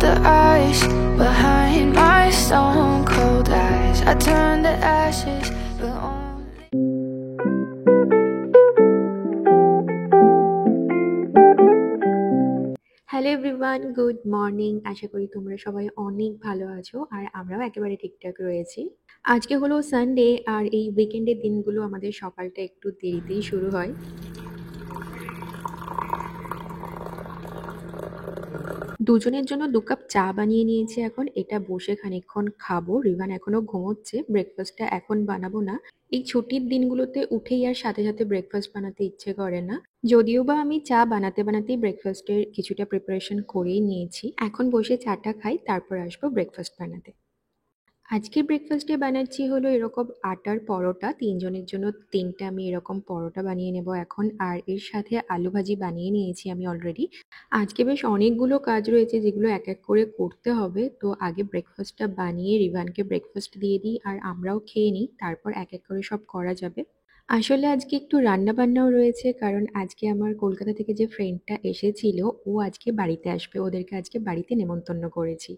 the ice behind my stone cold eyes. I turn to ashes, but only. Hello everyone, good morning. আশা করি তোমরা সবাই অনেক ভালো আছো আর আমরাও একেবারে ঠিকঠাক রয়েছি। আজকে হলো সানডে আর এই উইকেন্ডের দিনগুলো আমাদের সকালটা একটু দেরিতেই শুরু হয়। দুজনের জন্য 2 কাপ চা বানিয়ে নিয়েছি এখন। এটা বসে খানিকক্ষণ খাবো। রিভান এখনো ঘুমোচ্ছে। ব্রেকফাস্টটা এখন বানাবো না। এই ছুটির দিনগুলোতে উঠেই আর সাথে সাথে ব্রেকফাস্ট বানাতে ইচ্ছে করে না। যদিও বা আমি চা বানাতে বানাতেই ব্রেকফাস্টের কিছুটা প্রিপারেশন করেই নিয়েছি। এখন বসে চাটা খাই, তারপর আসবো ব্রেকফাস্ট বানাতে। আজকে ব্রেকফাস্টে বানাচ্ছি হলো এরকম আটার পরোটা। ৩ জনের জন্য ৩ টা আমি এরকম পরোটা বানিয়ে নেব এখন। আর এর সাথে আলু ভাজি বানিয়ে নিয়েছি আমি অলরেডি। আজকে বেশ অনেকগুলো কাজ রয়েছে যেগুলো এক এক করে করতে হবে। তো আগে ব্রেকফাস্টটা বানিয়ে রিভানকে ব্রেকফাস্ট দিয়ে দিই আর আমরাও খেয়ে নিই, তারপর এক এক করে সব করা যাবে। আসলে আজকে একটু রান্না বান্নাও রয়েছে, কারণ আজকে আমার কলকাতা থেকে যে ফ্রেন্ডটা এসেছিল ও আজকে বাড়িতে আসবে। ওদেরকে আজকে বাড়িতে নেমন্তন্ন করেছি।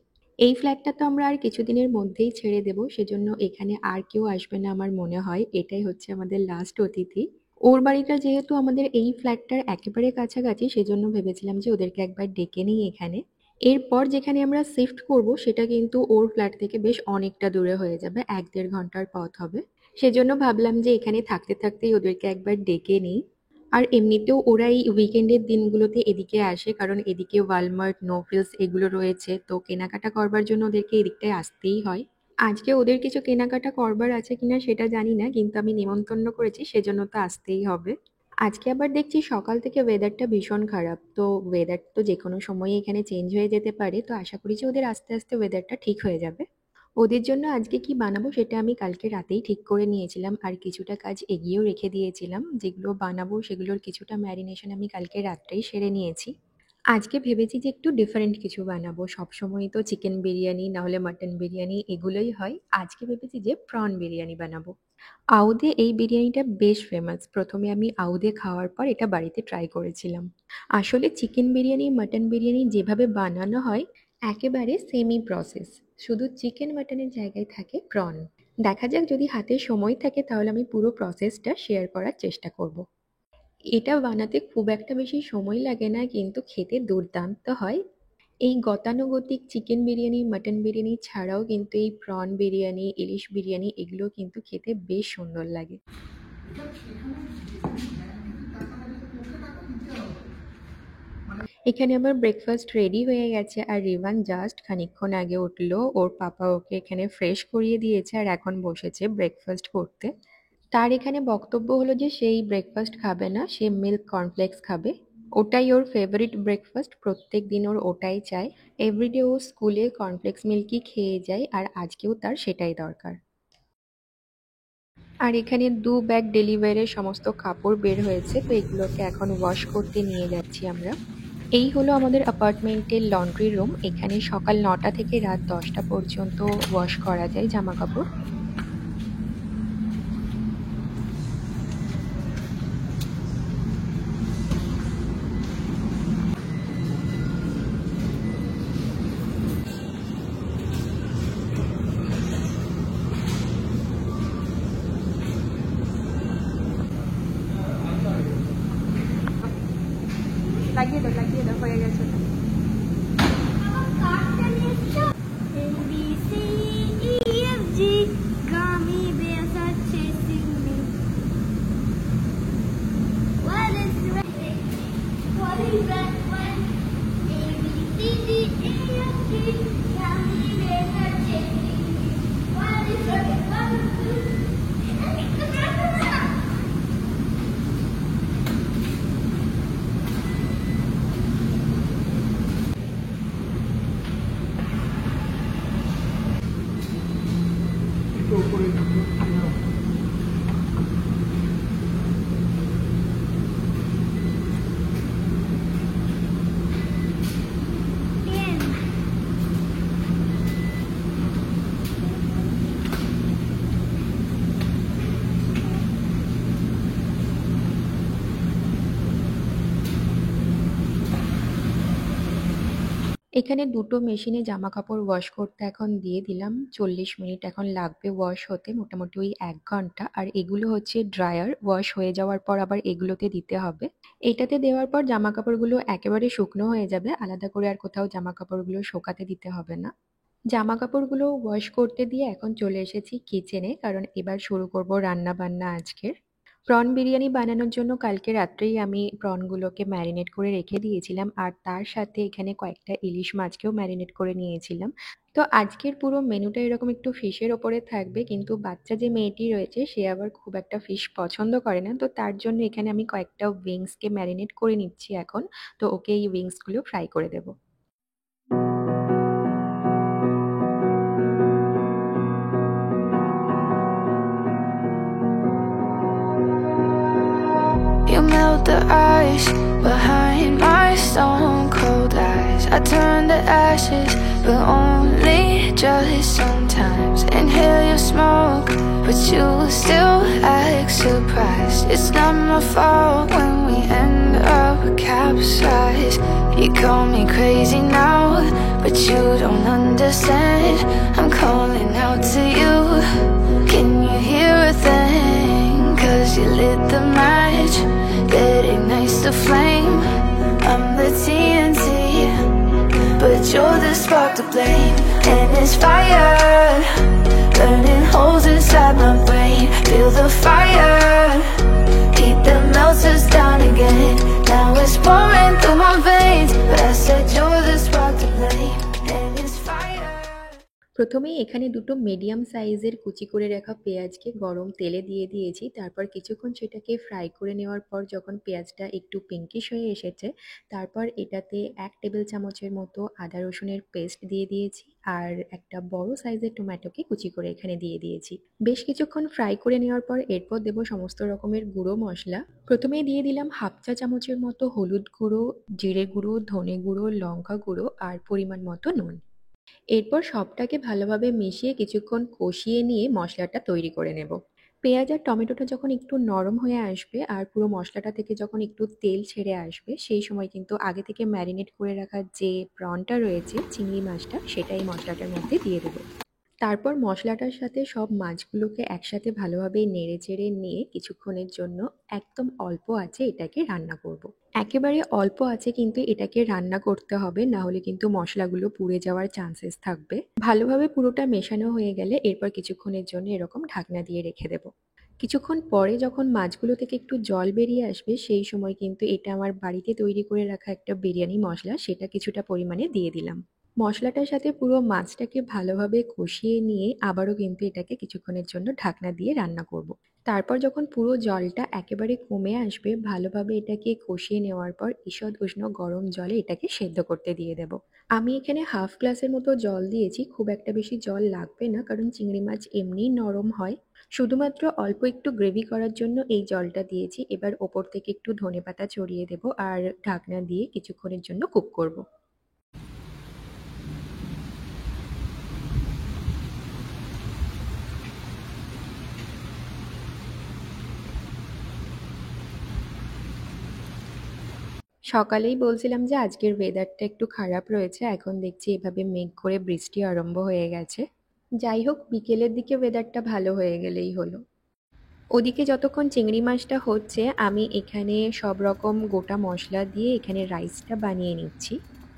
এই ফ্ল্যাটটা তো আমরা আর কিছুদিনের মধ্যেই ছেড়ে দেব, সেজন্য এখানে আর কেউ আসবে না আমার মনে হয়। এটাই হচ্ছে আমাদের লাস্ট অতিথি। ওর বাড়িটা যেহেতু আমাদের এই ফ্ল্যাটটার একেবারে কাছাকাছি, সেজন্য ভেবেছিলাম যে ওদেরকে একবার ডেকে নিই এখানে। এরপর যেখানে আমরা শিফট করব সেটা কিন্তু ওর ফ্ল্যাট থেকে বেশ অনেকটা দূরে হয়ে যাবে, ১-১.৫ ঘন্টার পথ হবে। সেজন্য ভাবলাম যে এখানে থাকতে থাকতেই ওদেরকে একবার ডেকে নিই। আর এমনিতেও ওরা এই উইকেন্ডের দিনগুলোতে এদিকে আসে, কারণ এদিকে ওয়ালমার্ট, নো ফ্রিলস এগুলো রয়েছে। তো কেনাকাটা করবার জন্য ওদেরকে এদিকটায় আসতেই হয়। আজকে ওদের কিছু কেনাকাটা করবার আছে কিনা সেটা জানি না, কিন্তু আমি নেমন্তন্ন করেছি সেজন্য তো আসতেই হবে। আজকে আবার দেখছি সকাল থেকে ওয়েদারটা ভীষণ খারাপ। তো ওয়েদার তো যেকোনো সময়ই এখানে চেঞ্জ হয়ে যেতে পারে। তো আশা করি যে ওদের আস্তে আস্তে ওয়েদারটা ঠিক হয়ে যাবে। ওদের জন্য আজকে কি বানাবো সেটা আমি কালকে রাতেই ঠিক করে নিয়েছিলাম আর কিছুটা কাজ এগিয়েও রেখে দিয়েছিলাম। যেগুলো বানাবো সেগুলোর কিছুটা ম্যারিনেশন আমি কালকে রাত্রেই সেরে নিয়েছি। আজকে ভেবেছি যে একটু ডিফারেন্ট কিছু বানাবো। সবসময় তো চিকেন বিরিয়ানি না হলে মাটন বিরিয়ানি এগুলোই হয়। আজকে ভেবেছি যে প্রন বিরিয়ানি বানাবো। আউধে এই বিরিয়ানিটা বেশ ফেমাস। প্রথমে আমি আউধে খাওয়ার পর এটা বাড়িতে ট্রাই করেছিলাম। আসলে চিকেন বিরিয়ানি, মাটন বিরিয়ানি যেভাবে বানানো হয় একেবারে সেমই প্রসেস। শুধু চিকেন মাটনের জায়গায় থাকে প্রন। দেখা যাক, যদি হাতে সময় থাকে তাহলে আমি পুরো প্রসেসটা শেয়ার করার চেষ্টা করব। এটা বানাতে খুব একটা বেশি সময় লাগে না, কিন্তু খেতে দুর্দান্ত হয়। এই গতানুগতিক চিকেন বিরিয়ানি, মাটন বিরিয়ানি ছাড়াও কিন্তু এই প্রন বিরিয়ানি, ইলিশ বিরিয়ানি এগুলো কিন্তু খেতে বেশ সুন্দর লাগে। এখানে আমার ব্রেকফাস্ট রেডি হয়ে গেছে আর রিভান জাস্ট খানিকক্ষণ আগে উঠলো। ওর পাপা ওকে এখানে ফ্রেশ করিয়ে দিয়েছে আর এখন বসেছে ব্রেকফাস্ট করতে। তার এখানে বক্তব্য হলো যে সেই ব্রেকফাস্ট খাবে না, সে মিল্ক কর্নফ্লেক্স খাবে। ওটাই ওর ফেভারিট ব্রেকফাস্ট। প্রত্যেক দিন ওর ওটাই চাই। এভরিডে ও স্কুলে কর্নফ্লেক্স মিল্কই খেয়ে যায় আর আজকেও তার সেটাই দরকার। আর এখানে ২ ব্যাগ ডেলিভারের সমস্ত কাপড় বের হয়েছে, তো এগুলোকে এখন ওয়াশ করতে নিয়ে যাচ্ছি আমরা। এই হলো আমাদের অ্যাপার্টমেন্টের লন্ড্রি রুম। এখানে সকাল ৯টা থেকে রাত ১০টা পর্যন্ত ওয়াশ করা যায় জামা কাপড়। লাগিয়ে দাও, হয়ে গেছে। A B C E F G, gummy bears are chasing me. What is red? What is red one? A B C D E F G, gummy bears are chasing me. What is red one? এখানে দুটো মেশিনে জামা কাপড় wash করতে এখন দিয়ে দিলাম। 40 minute এখন লাগবে ওয়াশ হতে, মোটামুটি ওই 1 ঘন্টা। আর এগুলো হচ্ছে ড্রায়ার, ওয়াশ হয়ে যাওয়ার পর আবার এগুলোতে দিতে হবে। এটাতে দেওয়ার পর জামা কাপড়গুলো একেবারে শুকনো হয়ে যাবে, আলাদা করে আর কোথাও জামা কাপড়গুলো শোকাতে দিতে হবে না। জামা কাপড়গুলো ওয়াশ করতে দিয়ে এখন চলে এসেছি কিচেনে, কারণ এবার শুরু করব রান্না বান্না আজকের। প্রন বিরিয়ানি বানানোর জন্য কালকে রাত্রেই আমি প্রনগুলোকে ম্যারিনেট করে রেখে দিয়েছিলাম, আর তার সাথে এখানে কয়েকটা ইলিশ মাছকেও ম্যারিনেট করে নিয়েছিলাম। তো আজকের পুরো মেনুটা এরকম একটু ফিশের ওপরে থাকবে, কিন্তু বাচ্চা যে মেয়েটি রয়েছে সে আবার খুব একটা ফিশ পছন্দ করে না, তো তার জন্য এখানে আমি কয়েকটা উইংসকে ম্যারিনেট করে নিচ্ছি এখন। তো ওকে এই উইংসগুলো ফ্রাই করে দেবো। You melt the ice behind my stone cold eyes. I turn to ashes, but only just sometimes. Inhale your smoke, but you still act surprised. It's not my fault when we end up capsized. You call me crazy now, but you don't understand. I'm calling out to you. Can you hear a thing? 'Cause you lit the match that ignites the flame. I'm the TNT, but you're the spark to blame. And it's fire, burning holes inside my brain. Feel the fire, heat that melts us down again. Now it's pouring through my veins, but I said you're the spark to blame. And it's fire. প্রথমেই এখানে দুটো medium সাইজের কুচি করে রাখা পেঁয়াজকে গরম তেলে দিয়ে দিয়েছি। তারপর কিছুক্ষণ সেটাকে ফ্রাই করে নেওয়ার পর যখন পেঁয়াজটা একটু পিঙ্কিশ হয়ে এসেছে, তারপর এটাতে 1 টেবিল চামচের মতো আদা রসুনের পেস্ট দিয়ে দিয়েছি, আর একটা বড় সাইজের টমেটোকে কুচি করে এখানে দিয়ে দিয়েছি। বেশ কিছুক্ষণ ফ্রাই করে নেওয়ার পর এরপর দেব সমস্ত রকমের গুঁড়ো মশলা। প্রথমেই দিয়ে দিলাম 1/2 চা চামচের মতো হলুদ গুঁড়ো, জিরে গুঁড়ো, ধনে গুঁড়ো, লঙ্কা গুঁড়ো আর পরিমাণ মতো নুন। এরপর সবটাকে ভালোভাবে মিশিয়ে কিছুক্ষণ কষিয়ে নিয়ে মশলাটা তৈরি করে নেব। পেঁয়াজ আর টমেটোটা যখন একটু নরম হয়ে আসবে আর পুরো মশলাটা থেকে যখন একটু তেল ছেড়ে আসবে, সেই সময় কিন্তু আগে থেকে ম্যারিনেট করে রাখা যে প্রনটা রয়েছে, চিংড়ি মাছটা, সেটা এই মশলাটার মধ্যে দিয়ে দেবো। তারপর মশলাটার সাথে সব মাছগুলোকে একসাথে ভালোভাবে নেড়েচেড়ে নিয়ে কিছুক্ষণের জন্য একদম অল্প আঁচে এটাকে রান্না করব। একেবারে অল্প আঁচে কিন্তু এটাকে রান্না করতে হবে, না হলে কিন্তু মশলাগুলো পুড়ে যাওয়ার চান্সেস থাকবে। ভালোভাবে পুরোটা মেশানো হয়ে গেলে এরপর কিছুক্ষণের জন্য এরকম ঢাকনা দিয়ে রেখে দেবো। কিছুক্ষণ পরে যখন মাছগুলো থেকে একটু জল বেরিয়ে আসবে, সেই সময় কিন্তু এটা আমার বাড়িতে তৈরি করে রাখা একটা বিরিয়ানি মশলা, সেটা কিছুটা পরিমাণে দিয়ে দিলাম। মশলাটার সাথে পুরো মাছটাকে ভালোভাবে কষিয়ে নিয়ে আবারও কিন্তু এটাকে কিছুক্ষণের জন্য ঢাকনা দিয়ে রান্না করব। তারপর যখন পুরো জলটা একেবারে কমে আসবে, ভালোভাবে এটাকে কষিয়ে নেওয়ার পর ঈষৎ উষ্ণ গরম জলে এটাকে সেদ্ধ করতে দিয়ে দেব। আমি এখানে 1/2 গ্লাসের মতো জল দিয়েছি, খুব একটা বেশি জল লাগবে না, কারণ চিংড়ি মাছ এমনিই নরম হয়। শুধুমাত্র অল্প একটু গ্রেভি করার জন্য এই জলটা দিয়েছি। এবার ওপর থেকে একটু ধনেপাতা ছড়িয়ে দেব আর ঢাকনা দিয়ে কিছুক্ষণের জন্য কুক করব। সকালেই বলছিলাম যে আজকের ওয়েদারটা একটু খারাপ রয়েছে, এখন দেখছি এভাবে মেঘ করে বৃষ্টি আরম্ভ হয়ে গেছে। যাই হোক, বিকেলের দিকে ওয়েদারটা ভালো হয়ে গেলেই হলো। ওদিকে যতক্ষণ চিংড়ি মাছটা হচ্ছে, আমি এখানে সব রকম গোটা মশলা দিয়ে এখানে রাইসটা বানিয়ে নিচ্ছি।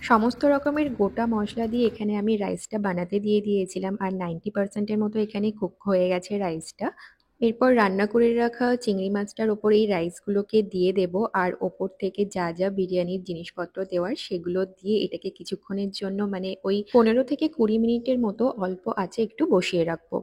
সমস্ত রকমের গোটা মশলা দিয়ে এখানে আমি রাইসটা বানাতে দিয়ে দিয়েছিলাম, আর 90%-এর মতো এখানে কুক হয়ে গেছে রাইসটা। এরপর রান্না করে রাখা চিংড়ি মাছটার ওপর এই রাইসগুলোকে দিয়ে দেব, আর ওপর থেকে যা যা বিরিয়ানির জিনিসপত্র দেওয়ার সেগুলো দিয়ে এটাকে কিছুক্ষণের জন্য, মানে ওই 15 থেকে 20 মিনিটের মতো অল্প আঁচে একটু বসিয়ে রাখবো।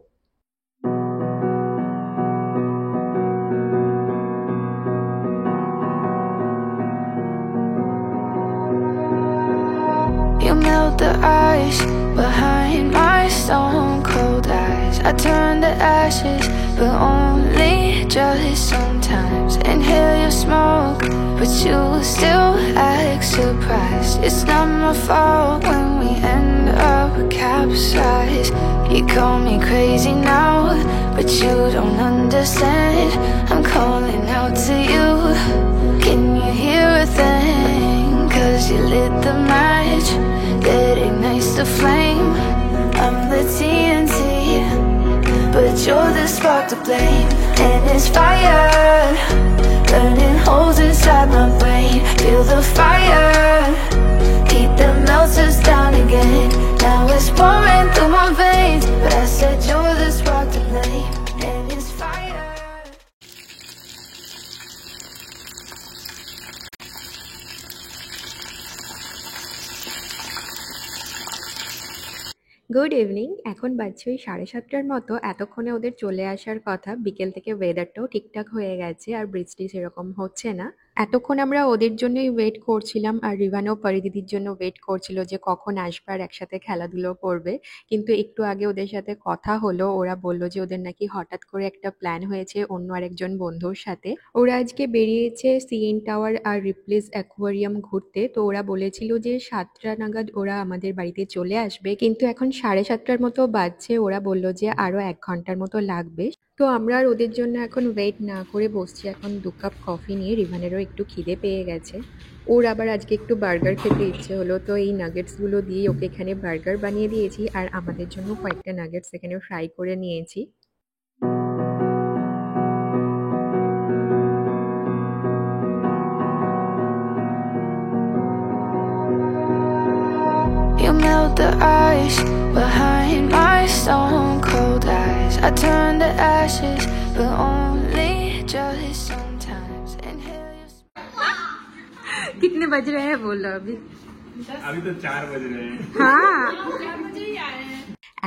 You melt the ice behind my stone cold eyes. I turn to ashes, but only just sometimes. Inhale your smoke, but you still act surprised. It's not my fault when we end up capsized. You call me crazy now, but you don't understand. I'm calling out to you. Can you hear a thing? 'Cause you lit the match that spark to blame. And it's fire, burning holes inside my brain. Feel the fire, heat that melts us down again. Now it's pouring through my veins, but I said you're the spark to blame. And it's fire. Good evening. এখন বাজছে ওই 7:30টার মতো। এতক্ষণে ওদের চলে আসার কথা। বিকেল থেকে ওয়েদারটাও ঠিকঠাক হয়ে গেছে আর বৃষ্টি সেরকম হচ্ছে না। এতক্ষণ আমরা ওদের জন্যই ওয়েট করছিলাম আর রিভানও পরিদিদির জন্য ওয়েট করছিল যে কখন আসবে আর একসাথে খেলাধুলো করবে। কিন্তু একটু আগে ওদের সাথে কথা হলো, ওরা বলল যে ওদের নাকি হঠাৎ করে একটা প্ল্যান হয়েছে অন্য আরেকজন বন্ধুর সাথে। ওরা আজকে বেরিয়েছে সিএন টাওয়ার আর রিপ্লেস অ্যাকোয়ারিয়াম ঘুরতে। তো ওরা বলেছিল যে 7টা নাগাদ ওরা আমাদের বাড়িতে চলে আসবে, কিন্তু এখন 7:30টার মতো বাজছে। ওরা বলল যে আরো 1 ঘন্টার মতো লাগবে। তো আমরা আর ওদের জন্য এখন ওয়েট না করে বসছি এখন 2 কাপ কফি নিয়ে। রিভানেরও একটু খিদে পেয়ে গেছে, ওর আবার আজকে একটু বার্গার খেতে ইচ্ছে হলো। তো এই নাগেটসগুলো দিয়ে ওকে এখানে বার্গার বানিয়ে দিয়েছি আর আমাদের জন্য কয়েকটা নাগেটস এখানে ফ্রাই করে নিয়েছি। You melt the ice behind my stone cold eyes. I turn to ashes, but only just sometimes. Inhale your कितने बज रहे हैं बोलो अभी? अभी तो 4 बज रहे हैं। हाँ,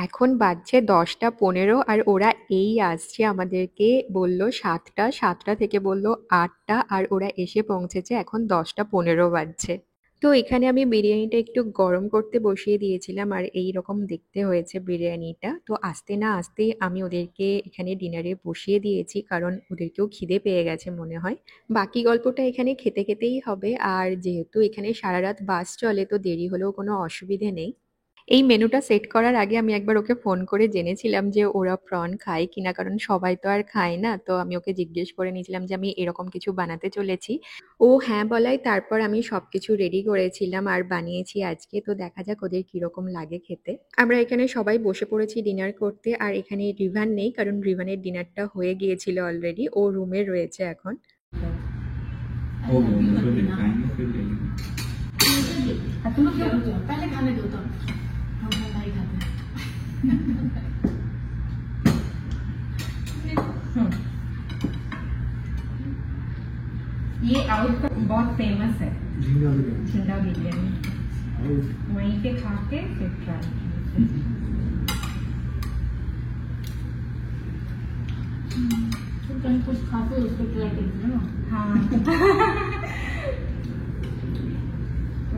এখন বাজছে 10টা 15 আর ওরা এই আসছে। আমাদেরকে বললো 7টা থেকে বললো 8টা আর ওরা এসে পৌঁছেছে এখন 10টা 15 বাজছে। তো এখানে আমি বিরিয়ানিটা একটু গরম করতে বসিয়ে দিয়েছিলাম আর এই রকম দেখতে হয়েছে বিরিয়ানিটা। তো আসতে না আসতেই আমি ওদেরকে এখানে ডিনারে বসিয়ে দিয়েছি, কারণ ওদেরকেও খিদে পেয়ে গেছে মনে হয়। বাকি গল্পটা এখানে খেতে খেতেই হবে। আর যেহেতু এখানে সারা রাত বাস চলে তো দেরি হলেও কোনো অসুবিধে নেই। এই মেনুটা সেট করার আগে আমি একবার ওকে ফোন করে জেনেছিলাম যে ওরা প্রন খায় কিনা, কারণ সবাই তো আর খায় না। তো আমি ওকে জিজ্ঞেস করে নিয়েছিলাম যে আমি এরকম কিছু বানাতে চলেছি। ও হ্যাঁ বলায় তারপর আমি সবকিছু রেডি করেছিলাম আর বানিয়েছি আজকে। তো দেখা যাক ওদের কিরকম লাগে খেতে। আমরা এখানে সবাই বসে পড়েছি ডিনার করতে আর এখানে রিভান নেই, কারণ রিভানের ডিনারটা হয়ে গিয়েছিল অলরেডি, ও রুমে রয়েছে এখন। पहले खाने दो तो हम नहीं खाते। ये आउट का बहुत फेमस है झिंगा बिरयानी, वहीं पे खा के फिर ट्राई कहीं कुछ खाते उसको ट्राई करते ना। हाँ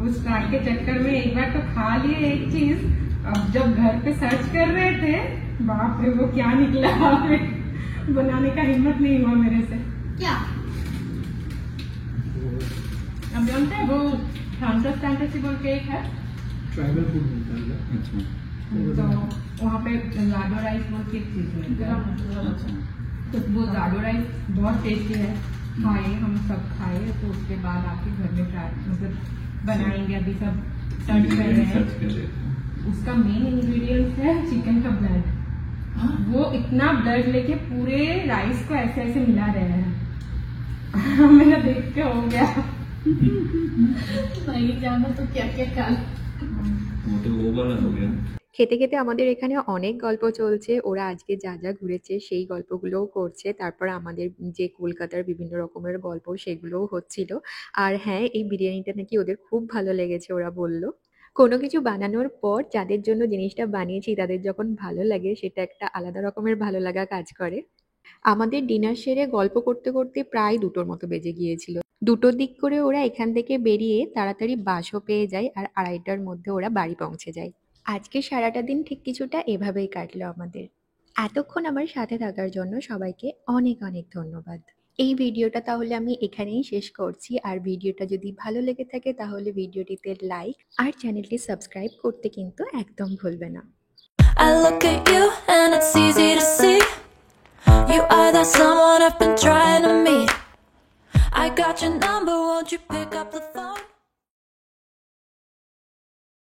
उस ट्राई के चक्कर में एक बार तो खा लिए एक चीज, अब जब घर पे सर्च कर रहे थे बाप रे वो क्या निकला, बनाने का हिम्मत नहीं हुआ मेरे से। क्या अब जानते हैं वो फ्रांसिस फैंटेसी बोल के एक है ट्राइबल फूड मिलता है। अच्छा। तो वहाँ पे जाडो राइस बोल के एक चीज मिलता है। तो वो जाडो राइस बहुत टेस्टी है, खाए हम सब खाए। तो उसके बाद आके घर में ट्राई मतलब बनाएंगे, अभी सब सर्च कर रहे हैं। उसका मेन इंग्रेडिएंट है चिकन का ब्लड। वो इतना ब्लड लेके पूरे राइस को ऐसे ऐसे मिला रहे हैं। मेरा देख के हो गया नहीं जाना तो क्या क्या खा वो तो वो वाला हो गया। খেতে খেতে আমাদের এখানে অনেক গল্প চলছে। ওরা আজকে যা যা ঘুরেছে সেই গল্পগুলোও করছে, তারপর আমাদের যে কলকাতার বিভিন্ন রকমের গল্প সেগুলোও হচ্ছিল। আর হ্যাঁ, এই বিরিয়ানিটা নাকি ওদের খুব ভালো লেগেছে ওরা বলল। কোনো কিছু বানানোর পর যাদের জন্য জিনিসটা বানিয়েছি তাদের যখন ভালো লাগে সেটা একটা আলাদা রকমের ভালো লাগা কাজ করে। আমাদের ডিনার সেরে গল্প করতে করতে প্রায় 2টোর মতো বেজে গিয়েছিল। 2টোর দিক করে ওরা এখান থেকে বেরিয়ে তাড়াতাড়ি বাসও পেয়ে যায় আর 2:30টার মধ্যে ওরা বাড়ি পৌঁছে যায়। আজকে সারাটা দিন ঠিক কিছুটা এভাবেই কাটলো আমাদের। এতক্ষণ আমার সাথে থাকার জন্য সবাইকে অনেক অনেক ধন্যবাদ। এই ভিডিওটা তাহলে আমি এখানেই শেষ করছি। আর ভিডিওটা যদি ভালো লেগে থাকে তাহলে ভিডিওটিতে লাইক আর চ্যানেলটি সাবস্ক্রাইব করতে কিন্তু একদম ভুলবে না। I look at you and it's easy to see you are that someone I've been trying to meet. I got your number, won't you pick up the phone?